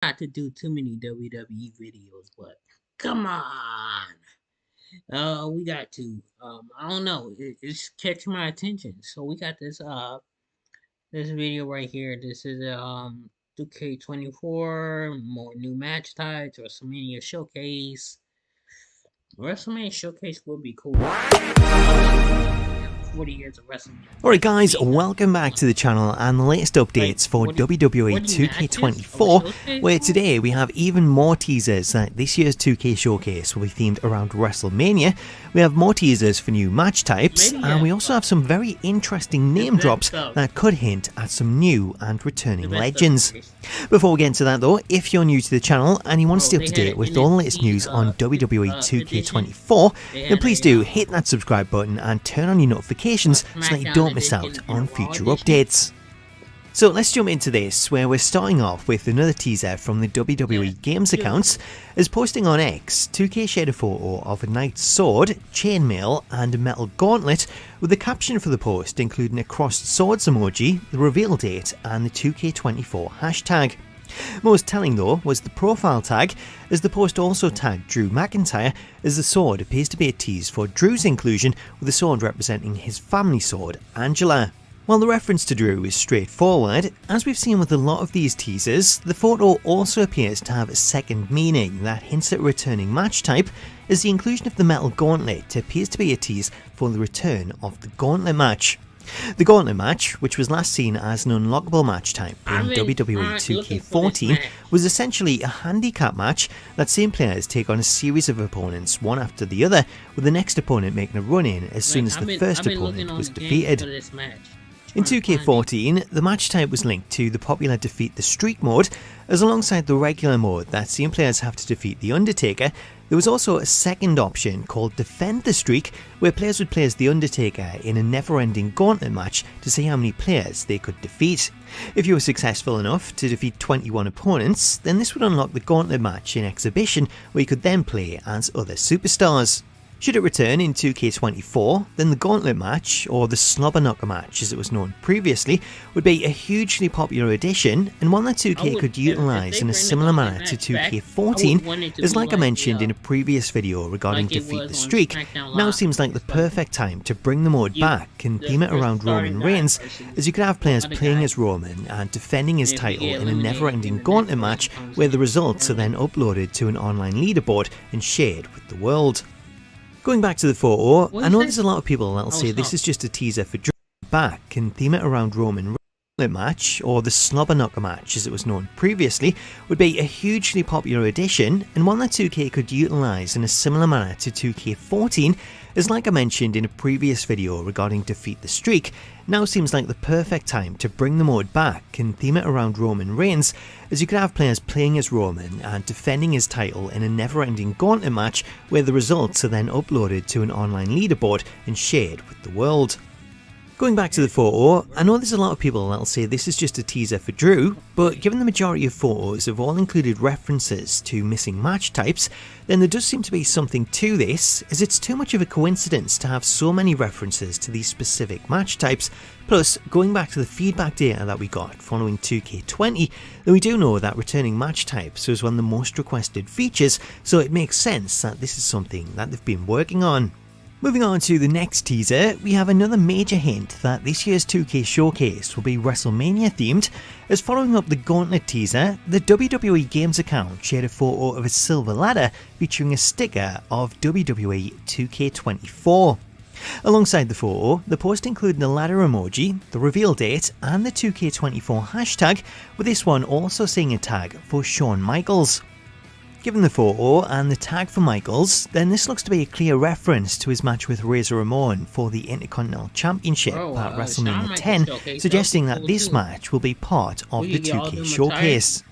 Not to do too many WWE videos, but come on. We got to. I don't know. It's catching my attention. So we got this video right here. This is 2K24, more new match types, WrestleMania Showcase. WrestleMania Showcase would be cool. 40 years of WrestleMania. Alright guys, welcome back to the channel and the latest updates for WWE 2K24, where today we have even more teasers that this year's 2K Showcase will be themed around WrestleMania. We have more teasers for new match types, and we also have some very interesting name drops that could hint at some new and returning legends. Before we get into that though, if you're new to the channel and you want to stay up to date with all the latest news on WWE 2K24, then please do hit that subscribe button and turn on your notifications so that you don't miss out on future updates. So let's jump into this, where we're starting off with another teaser from the WWE Games accounts. As posting on X, 2K shared a photo of a knight's sword, chainmail and a metal gauntlet, with the caption for the post including a crossed swords emoji, the reveal date and the 2K24 hashtag. Most telling though was the profile tag, as the post also tagged Drew McIntyre, as the sword appears to be a tease for Drew's inclusion, with the sword representing his family sword, Angela. While the reference to Drew is straightforward, as we've seen with a lot of these teasers, the photo also appears to have a second meaning that hints at a returning match type, as the inclusion of the metal gauntlet appears to be a tease for the return of the gauntlet match. The gauntlet match, which was last seen as an unlockable match type in WWE 2K14, was essentially a handicap match that same players take on a series of opponents one after the other, with the next opponent making a run in as soon as the first opponent was defeated. In 2K14, the match type was linked to the popular Defeat the Streak mode, as alongside the regular mode that same players have to defeat The Undertaker, there was also a second option called Defend the Streak, where players would play as The Undertaker in a never-ending gauntlet match to see how many players they could defeat. If you were successful enough to defeat 21 opponents, then this would unlock the gauntlet match in Exhibition, where you could then play as other superstars. Should it return in 2K24, then the Gauntlet match, or the Slobber Knocker match as it was known previously, would be a hugely popular addition, and one that 2K could utilise in a similar manner to 2K14, as like I mentioned in a previous video regarding Defeat the Streak, now seems like the perfect time to bring the mode back and theme it around Roman Reigns, as you could have players playing as Roman and defending his title in a never-ending Gauntlet match, where the results are then uploaded to an online leaderboard and shared with the world. Going back to the photo, I know there's a lot of people that'll say this is just a teaser for Drew back and theme it around Roman Reigns match, or the Slobber Knocker match as it was known previously, would be a hugely popular addition, and one that 2K could utilise in a similar manner to 2K14, as like I mentioned in a previous video regarding Defeat the Streak, now seems like the perfect time to bring the mode back and theme it around Roman Reigns, as you could have players playing as Roman and defending his title in a never-ending gauntlet match, where the results are then uploaded to an online leaderboard and shared with the world. Going back to the photo, I know there's a lot of people that'll say this is just a teaser for Drew, but given the majority of photos have all included references to missing match types, then there does seem to be something to this, as it's too much of a coincidence to have so many references to these specific match types. Plus, going back to the feedback data that we got following 2K20, then we do know that returning match types was one of the most requested features, so it makes sense that this is something that they've been working on. Moving on to the next teaser, we have another major hint that this year's 2K Showcase will be WrestleMania themed, as following up the Gauntlet teaser, the WWE Games account shared a photo of a silver ladder featuring a sticker of WWE 2K24. Alongside the photo, the post included a ladder emoji, the reveal date and the 2K24 hashtag, with this one also seeing a tag for Shawn Michaels. Given the photo and the tag for Michaels, then this looks to be a clear reference to his match with Razor Ramon for the Intercontinental Championship at WrestleMania 10, suggesting that this match will be part of the 2K Showcase.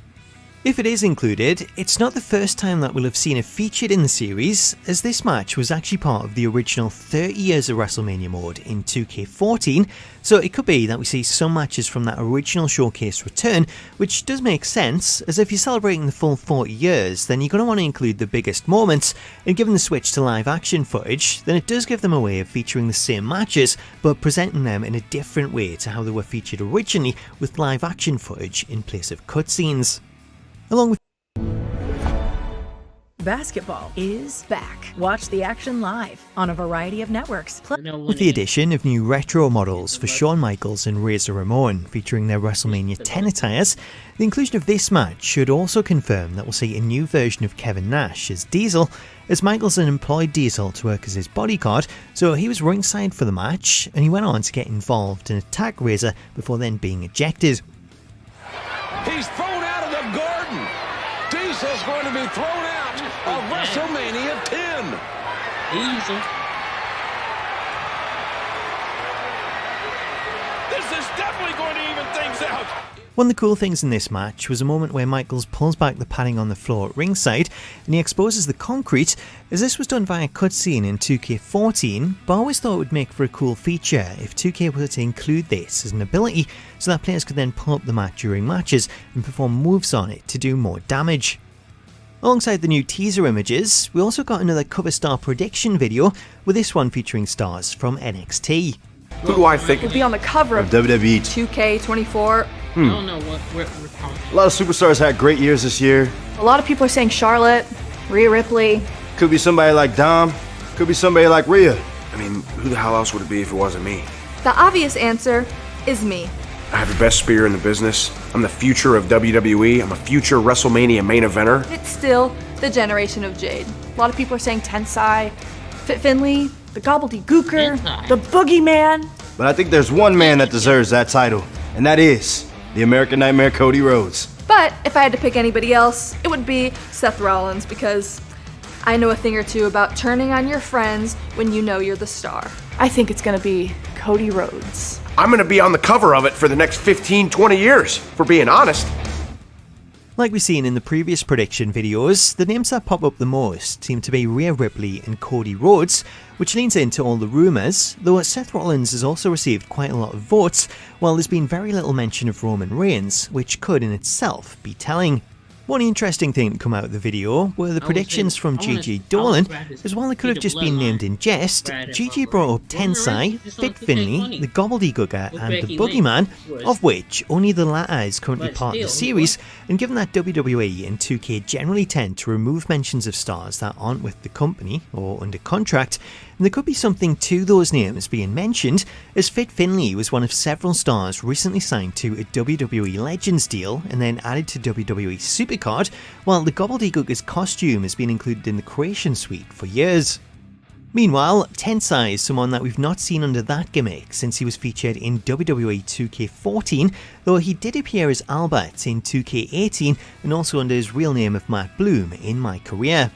If it is included, it's not the first time that we'll have seen it featured in the series, as this match was actually part of the original 30 years of WrestleMania mode in 2K14, so it could be that we see some matches from that original showcase return, which does make sense, as if you're celebrating the full 40 years, then you're going to want to include the biggest moments, and given the switch to live action footage, then it does give them a way of featuring the same matches, but presenting them in a different way to how they were featured originally, with live action footage in place of cutscenes. along with Basketball is back. Watch the action live on a variety of networks. with the addition of new retro models for Shawn Michaels and Razor Ramon featuring their WrestleMania 10 attires. The inclusion of this match should also confirm that we'll see a new version of Kevin Nash as Diesel, as Michaels had employed Diesel to work as his bodyguard, so he was ringside for the match, and he went on to get involved and attack Razor before then being ejected. He's thrown out of the Garden. Diesel's going to be thrown out of WrestleMania 10. Easy. This is definitely going to even things out. One of the cool things in this match was a moment where Michaels pulls back the padding on the floor at ringside and he exposes the concrete, as this was done via cutscene in 2K14, but I always thought it would make for a cool feature if 2K were to include this as an ability so that players could then pull up the mat during matches and perform moves on it to do more damage. Alongside the new teaser images, we also got another cover star prediction video, with this one featuring stars from NXT. Who do I think Will be on the cover of WWE? 2K24. I don't know what we're talking. A lot of superstars had great years this year. A lot of people are saying Charlotte, Rhea Ripley. Could be somebody like Dom. Could be somebody like Rhea. I mean, who the hell else would it be if it wasn't me? The obvious answer is me. I have the best spear in the business. I'm the future of WWE. I'm a future WrestleMania main eventer. It's still the generation of Jade. A lot of people are saying Tensai, Fit Finley, the Gobbledygooker, Tensai. the Boogeyman. But I think there's one man that deserves that title, and that is the American Nightmare Cody Rhodes. But if I had to pick anybody else, it would be Seth Rollins, because I know a thing or two about turning on your friends when you know you're the star. I think it's gonna be Cody Rhodes. I'm gonna be on the cover of it for the next 15, 20 years, for being honest. Like we've seen in the previous prediction videos, the names that pop up the most seem to be Rhea Ripley and Cody Rhodes, which leans into all the rumours, though Seth Rollins has also received quite a lot of votes, while there's been very little mention of Roman Reigns, which could in itself be telling. One interesting thing to come out of the video were the predictions from Gigi Dolan, as while they could have just been named in jest, Gigi brought up Tensai, Fit Finley, the Gobbledygooker and the Boogeyman, of which only the latter is currently part of the series, and given that WWE and 2K generally tend to remove mentions of stars that aren't with the company or under contract, there could be something to those names being mentioned, as Fit Finley was one of several stars recently signed to a WWE Legends deal and then added to WWE Supercard, while the Gobbledygooker's costume has been included in the Creation Suite for years. Meanwhile, Tensai is someone that we've not seen under that gimmick since he was featured in WWE 2K14, though he did appear as Albert in 2K18 and also under his real name of Matt Bloom in My Career.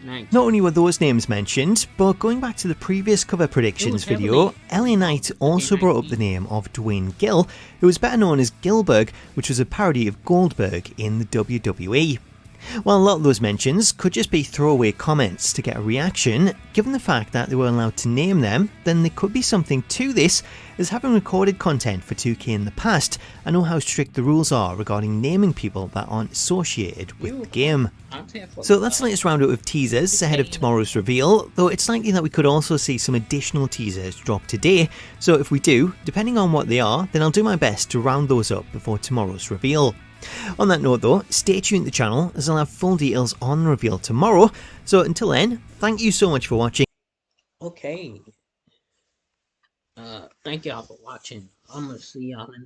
Nice. Not only were those names mentioned, but going back to the previous cover predictions video, LA Knight also brought up the name of Dwayne Gill, who was better known as Gilbert, which was a parody of Goldberg in the WWE. While a lot of those mentions could just be throwaway comments to get a reaction, given the fact that they were allowed to name them, then there could be something to this, as having recorded content for 2K in the past, I know how strict the rules are regarding naming people that aren't associated with the game. So that's the latest roundup of teasers ahead of tomorrow's reveal, though it's likely that we could also see some additional teasers drop today, so if we do, depending on what they are, then I'll do my best to round those up before tomorrow's reveal. On that note though, stay tuned to the channel as I'll have full details on the reveal tomorrow, so until then, thank you so much for watching. Okay. Thank y'all for watching. I'm gonna see y'all in